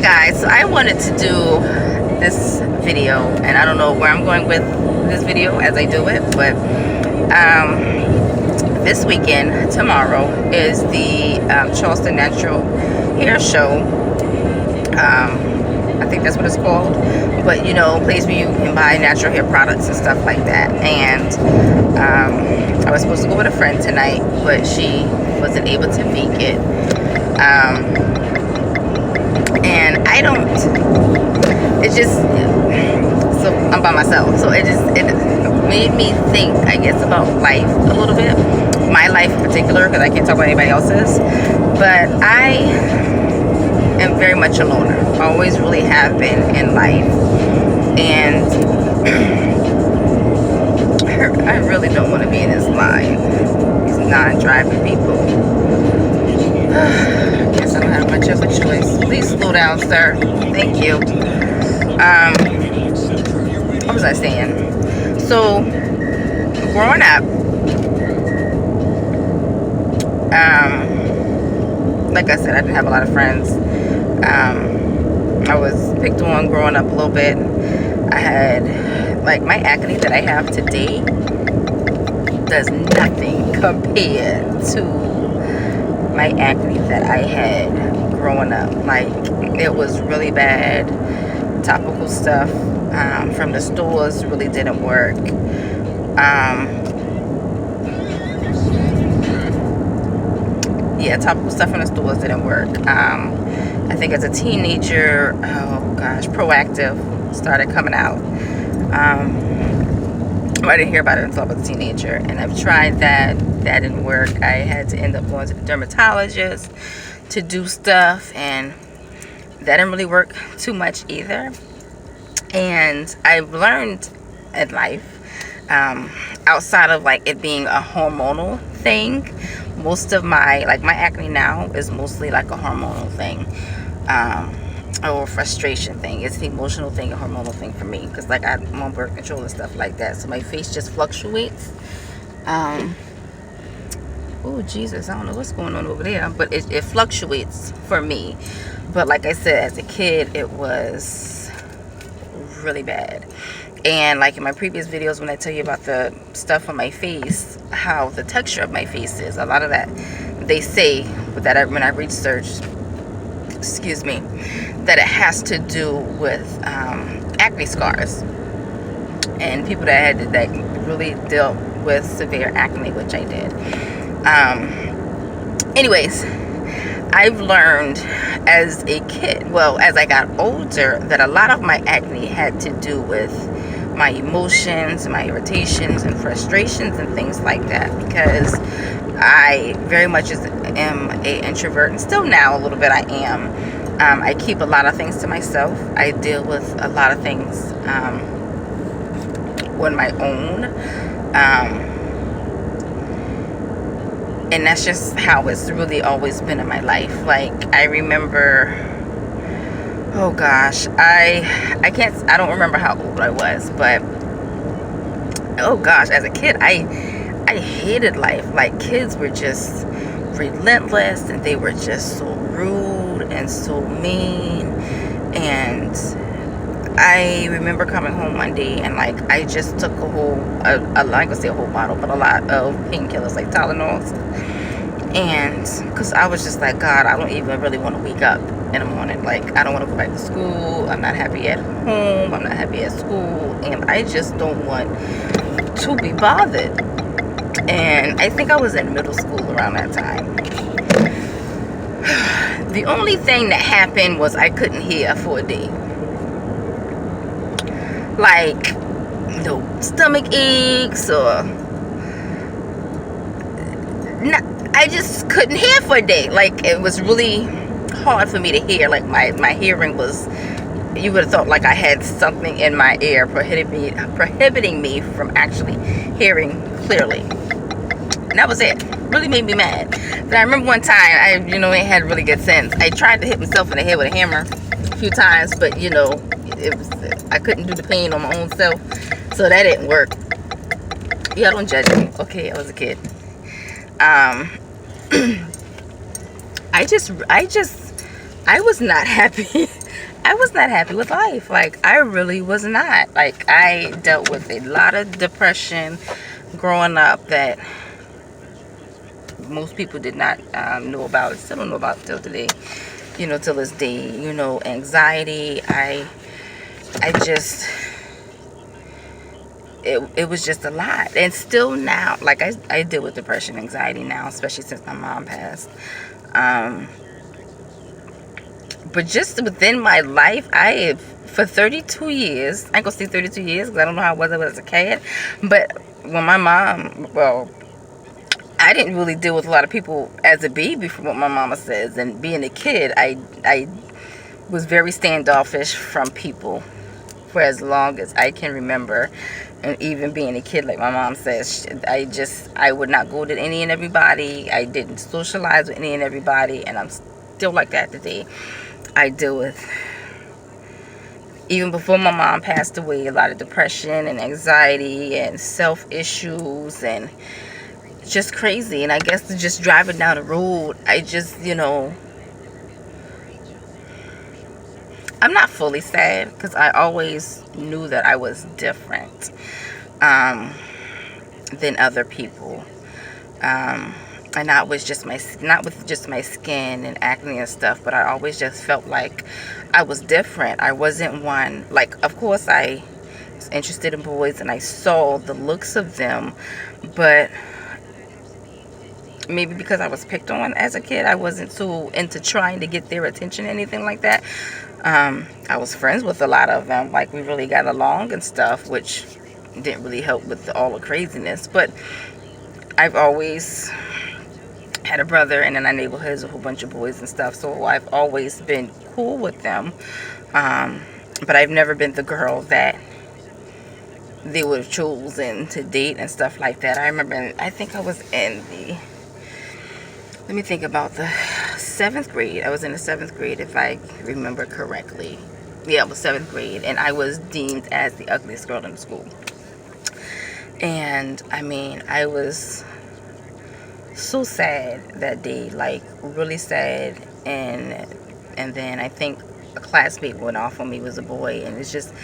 guys, so I wanted to do this video, and I don't know where I'm going with this video as I do it, but this weekend, tomorrow, is the Charleston Natural Hair Show. I think that's what it's called, but you know, a place where you can buy natural hair products and stuff like that. And I was supposed to go with a friend tonight, but she wasn't able to make it. And I don't, it just, so I'm by myself, so it made me think, I guess, about life a little bit, my life in particular, because I can't talk about anybody else's, but I am very much a loner, always really have been in life, and I really don't want to be in this line, these non-driving people. I guess I don't have much of a choice. Please slow down, sir. Thank you. What was I saying? So, growing up, like I said, I didn't have a lot of friends. I was picked on growing up a little bit. I had, like, my acne that I have today does nothing compared to my acne that I had growing up. Like, it was really bad. Topical stuff from the stores really didn't work. Yeah, topical stuff from the stores didn't work. I think as a teenager, oh gosh, Proactive started coming out. I didn't hear about it until I was a teenager, and I've tried that. That didn't work. I had to end up going to the dermatologist to do stuff, and that didn't really work too much either. And I've learned in life, outside of like it being a hormonal thing, most of my, like, my acne now is mostly like a hormonal thing, or frustration thing. It's the emotional thing, a hormonal thing for me, because like I'm on birth control and stuff like that, so my face just fluctuates. Oh Jesus, I don't know what's going on over there, but it fluctuates for me. But like I said, as a kid, it was really bad. And like in my previous videos, when I tell you about the stuff on my face, how the texture of my face is, a lot of that they say that when I research, excuse me, that it has to do with acne scars, and people that had that really dealt with severe acne, which I did. Anyways, I've learned as a kid, well, as I got older, that a lot of my acne had to do with my emotions, my irritations and frustrations and things like that, because I very much am an introvert, and still now a little bit I am. I keep a lot of things to myself. I deal with a lot of things on my own. And that's just how it's really always been in my life. Like, I remember, oh gosh, I don't remember how old I was, but oh gosh, as a kid, I hated life. Like, kids were just relentless, and they were just so rude and so mean. And I remember coming home one day, and like I just took I'm not gonna say a whole bottle, but a lot of painkillers, like Tylenols. And because I was just like, God, I don't even really want to wake up in the morning. Like, I don't want to go back to school. I'm not happy at home. I'm not happy at school, and I just don't want to be bothered. And I think I was in middle school around that time. The only thing that happened was I couldn't hear for a day. Like, no stomach aches or I just couldn't hear for a day. Like, it was really hard for me to hear. Like, my hearing was, you would have thought like I had something in my ear prohibiting me from actually hearing clearly. And that was it. Really made me mad. But I remember one time, I had really good sense. I tried to hit myself in the head with a hammer a few times, but I couldn't do the pain on my own self, so that didn't work. Yeah, don't judge me. Okay, I was a kid. I just I was not happy. I was not happy with life. Like, I really was not. Like, I dealt with a lot of depression growing up that most people did not know about. Still don't know about till today. You know, till this day. You know, anxiety. I just, it was just a lot. And still now, like, I deal with depression, anxiety now, especially since my mom passed. But just within my life, I have, for 32 years, I ain't gonna say 32 years because I don't know how I was as a kid, but when my mom, well, I didn't really deal with a lot of people as a baby, from what my mama says, and being a kid, I was very standoffish from people for as long as I can remember. And even being a kid, like my mom says, I would not go to any and everybody. I didn't socialize with any and everybody, and I'm still like that today. I deal with, even before my mom passed away, a lot of depression and anxiety and self issues and just crazy. And I guess just driving down the road, I just, you know, I'm not fully sad because I always knew that I was different than other people. And not with just my skin and acne and stuff, but I always just felt like I was different. I wasn't one, like, of course I was interested in boys and I saw the looks of them, but maybe because I was picked on as a kid, I wasn't too into trying to get their attention or anything like that. I was friends with a lot of them, like we really got along and stuff, which didn't really help with all the craziness. But I've always had a brother, and in our neighborhood is a whole bunch of boys and stuff, so I've always been cool with them. But I've never been the girl that they would have chosen to date and stuff like that. I remember, I think I was in the, let me think about the 7th grade. I was in the 7th grade, if I remember correctly. Yeah, it was 7th grade, and I was deemed as the ugliest girl in the school. And I mean, I was so sad that day, like really sad. And then I think a classmate went off on me, was a boy, and it's just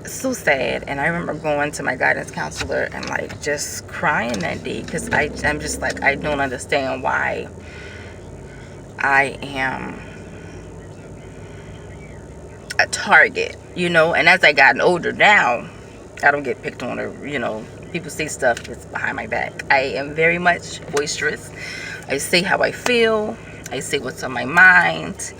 so sad. And I remember going to my guidance counselor and like just crying that day because I'm just like, I don't understand why I am a target, you know. And as I gotten older now, I don't get picked on, or, you know, people say stuff that's behind my back. I am very much boisterous. I say how I feel. I say what's on my mind.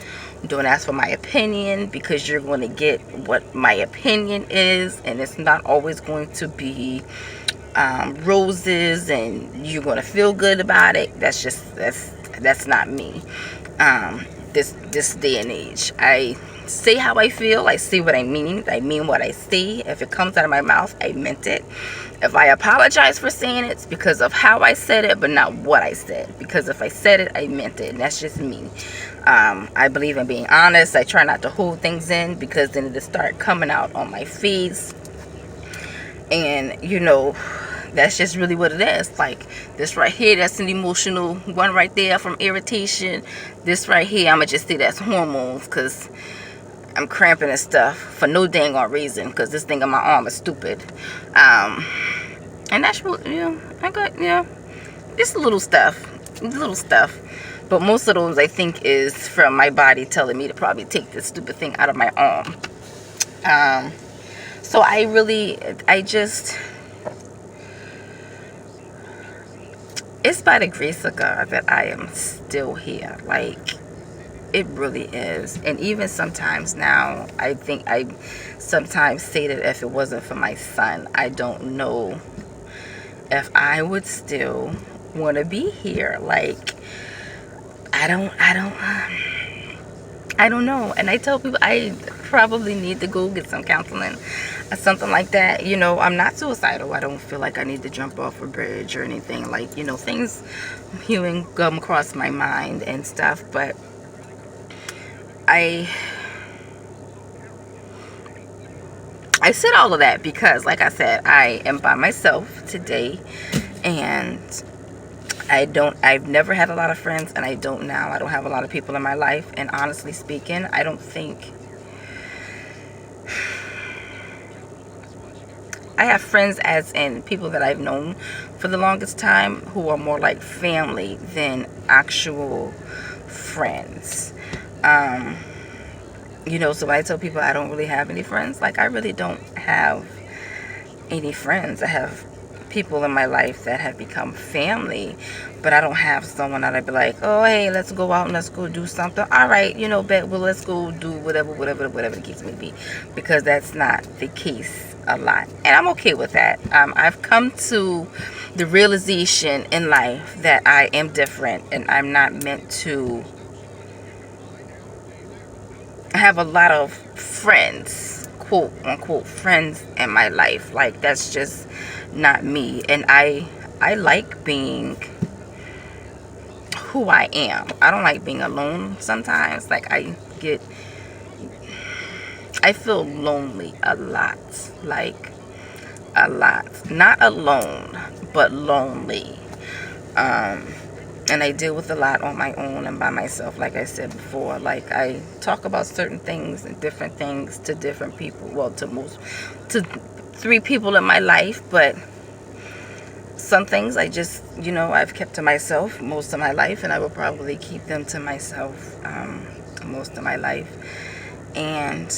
Don't ask for my opinion, because you're going to get what my opinion is, and it's not always going to be roses and you're going to feel good about it. That's not me. This day and age, I say how I feel. I say what I mean. I mean what I say. If it comes out of my mouth, I meant it. If I apologize for saying it, it's because of how I said it, but not what I said. Because if I said it, I meant it. And that's just me. I believe in being honest. I try not to hold things in, because then it'll start coming out on my face. And, you know, that's just really what it is. Like, this right here, that's an emotional one right there from irritation. This right here, I'm going to just say that's hormones, because I'm cramping and stuff for no dang on reason, because this thing on my arm is stupid. And that's really, you know, I got, yeah, just little stuff. But most of those, I think, is from my body telling me to probably take this stupid thing out of my arm. So I just, it's by the grace of God that I am still here. Like, it really is. And even sometimes now, I think I sometimes say that if it wasn't for my son, I don't know if I would still want to be here. Like, I don't know. And I tell people I probably need to go get some counseling or something like that. You know, I'm not suicidal. I don't feel like I need to jump off a bridge or anything. Like, you know, things human come across my mind and stuff. But I said all of that because, like I said, I am by myself today, and I've never had a lot of friends, and I don't now. I don't have a lot of people in my life, and honestly speaking, I don't think I have friends as in people that I've known for the longest time who are more like family than actual friends. So when I tell people I don't really have any friends, like, I really don't have any friends. I have people in my life that have become family, but I don't have someone that I'd be like, oh, hey, let's go out and let's go do something. All right, bet, well, let's go do whatever the case may be, because that's not the case a lot, and I'm okay with that. I've come to the realization in life that I am different, and I'm not meant to have a lot of friends, quote unquote friends, in my life. Like, that's just not me. And I like being who I am. I don't like being alone sometimes. Like, I feel lonely a lot. Like, a lot. Not alone, but lonely. And I deal with a lot on my own and by myself, like I said before. Like, I talk about certain things and different things to different people. Well, to 3 people in my life, but some things I just, I've kept to myself most of my life, and I will probably keep them to myself most of my life. And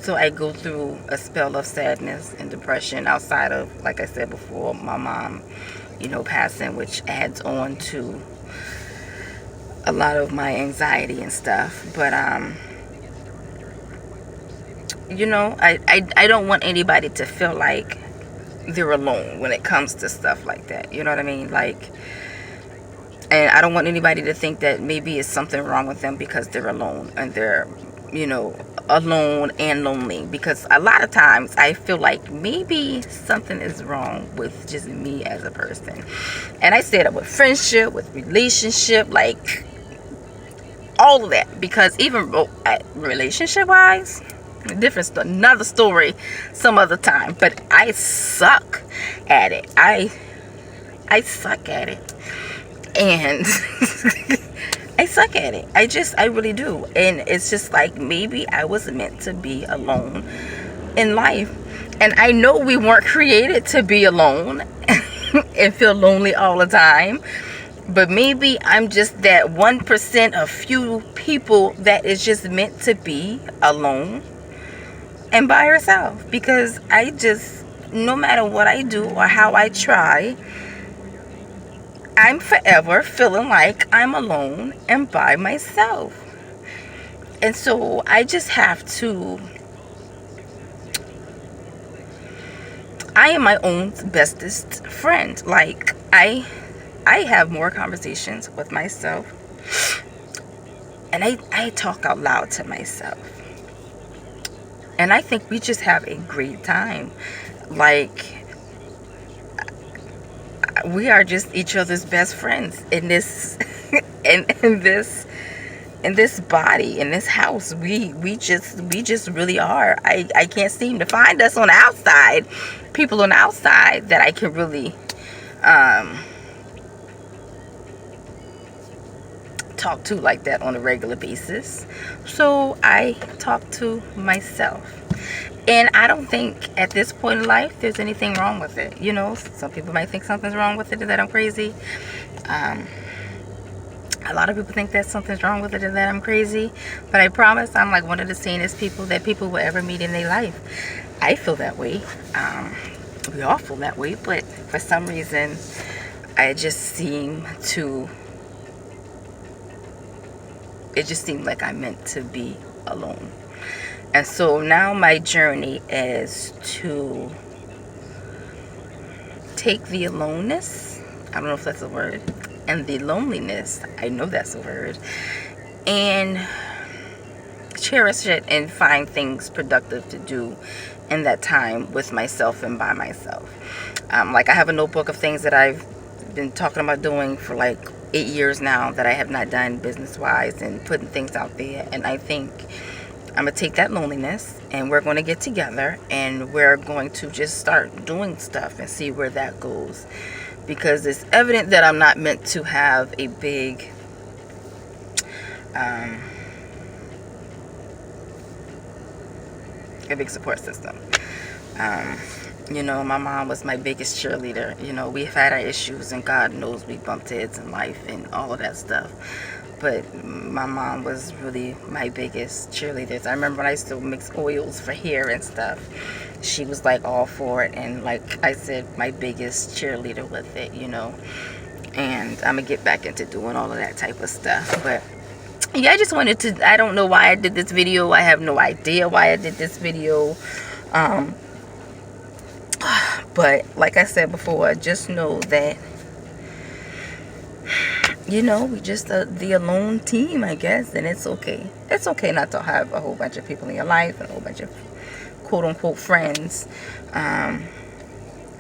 so I go through a spell of sadness and depression outside of, like I said before, my mom, passing, which adds on to a lot of my anxiety and stuff. But I don't want anybody to feel like they're alone when it comes to stuff like that. You know what I mean? Like, and I don't want anybody to think that maybe it's something wrong with them because they're alone, and they're alone and lonely, because a lot of times I feel like maybe something is wrong with just me as a person. And I say that with friendship, with relationship, like all of that, because even relationship wise, another story some other time, but I suck at it. I suck at it, and I suck at it. I really do. And it's just like, maybe I was meant to be alone in life, and I know we weren't created to be alone and feel lonely all the time. But maybe I'm just that 1% of few people that is just meant to be alone and by herself. Because I just, no matter what I do or how I try, I'm forever feeling like I'm alone and by myself. And so I just have to, I am my own bestest friend. Like, I have more conversations with myself, and I talk out loud to myself, and I think we just have a great time. Like, we are just each other's best friends in this in this body, in this house. We just really are. I can't seem to find us on the outside, people on the outside that I can really talk to like that on a regular basis. So I talk to myself, and I don't think at this point in life there's anything wrong with it. Some people might think something's wrong with it and that I'm crazy. A lot of people think that something's wrong with it and that I'm crazy, but I promise I'm like one of the sanest people that people will ever meet in their life. I feel that way. We all feel that way, but for some reason it just seemed like I'm meant to be alone. And so now my journey is to take the aloneness, I don't know if that's a word, and the loneliness, I know that's a word, and cherish it and find things productive to do in that time with myself and by myself. Like, I have a notebook of things that I've been talking about doing for like 8 years now that I have not done business wise, and putting things out there. And I think I'm gonna take that loneliness, and we're going to get together, and we're going to just start doing stuff and see where that goes. because it's evident that I'm not meant to have a big support system. You know, my mom was my biggest cheerleader. You know, we've had our issues, and God knows we bumped heads in life and all of that stuff. But my mom was really my biggest cheerleader. I remember when I used to mix oils for hair and stuff. She was like all for it, and like I said, my biggest cheerleader with it, you know. And I'm gonna get back into doing all of that type of stuff. But yeah, I just wanted to, I don't know why I did this video. I have no idea why I did this video. But like I said before, just know that, you know, we just the alone team, I guess, and it's okay. It's okay not to have a whole bunch of people in your life and a whole bunch of quote-unquote friends, and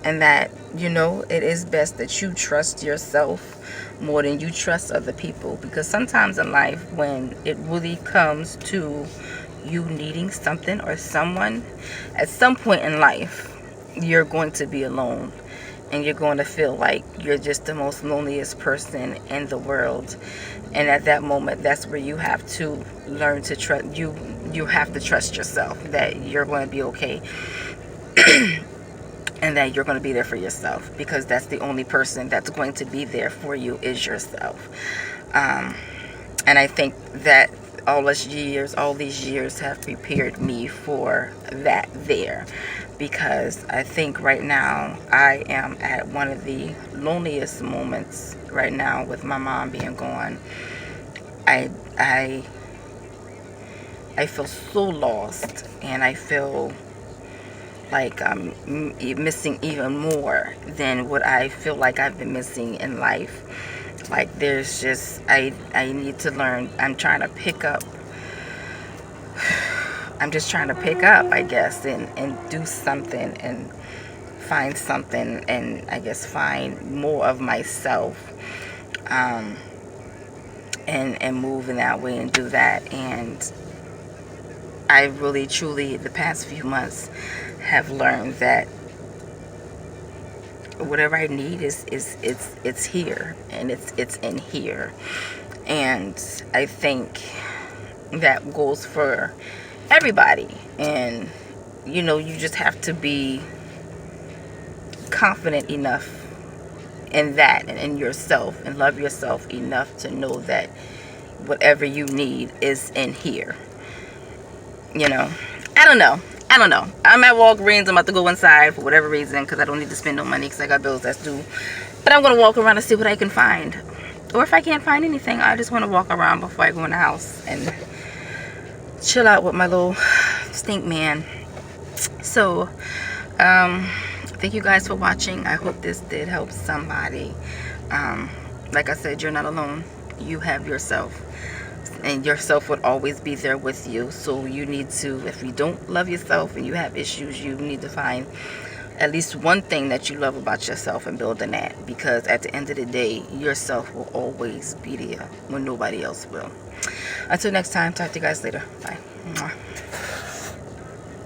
that, you know, it is best that you trust yourself more than you trust other people, because sometimes in life, when it really comes to you needing something or someone, at some point in life, you're going to be alone, and you're going to feel like you're just the most loneliest person in the world. And at that moment, that's where you have to learn to trust you. You have to trust yourself that you're going to be okay, and that you're going to be there for yourself, because that's the only person that's going to be there for you is yourself. And I think that all these years have prepared me for that there, because I think right now I am at one of the loneliest moments right now with my mom being gone. I feel so lost, and I feel like I'm missing even more than what I feel like I've been missing in life. Like, there's just, I need to learn. I'm just trying to pick up, I guess, and do something and find something, and I guess find more of myself, and move in that way and do that. And I really, truly, the past few months have learned that whatever I need is it's here, and it's in here. And I think that goes for everybody. And you know, you just have to be confident enough in that and in yourself, and love yourself enough to know that whatever you need is in here. You know, I don't know. I'm at Walgreens. I'm about to go inside for whatever reason, because I don't need to spend no money, because I got bills that's due. But I'm going to walk around and see what I can find. Or if I can't find anything, I just want to walk around before I go in the house and chill out with my little stink man. So, thank you guys for watching. I hope this did help somebody. Like I said, you're not alone. You have yourself, and yourself would always be there with you. So you need to, if you don't love yourself and you have issues, you need to find at least one thing that you love about yourself and build on that, because at the end of the day, yourself will always be there when nobody else will. Until next time, talk to you guys later. Bye.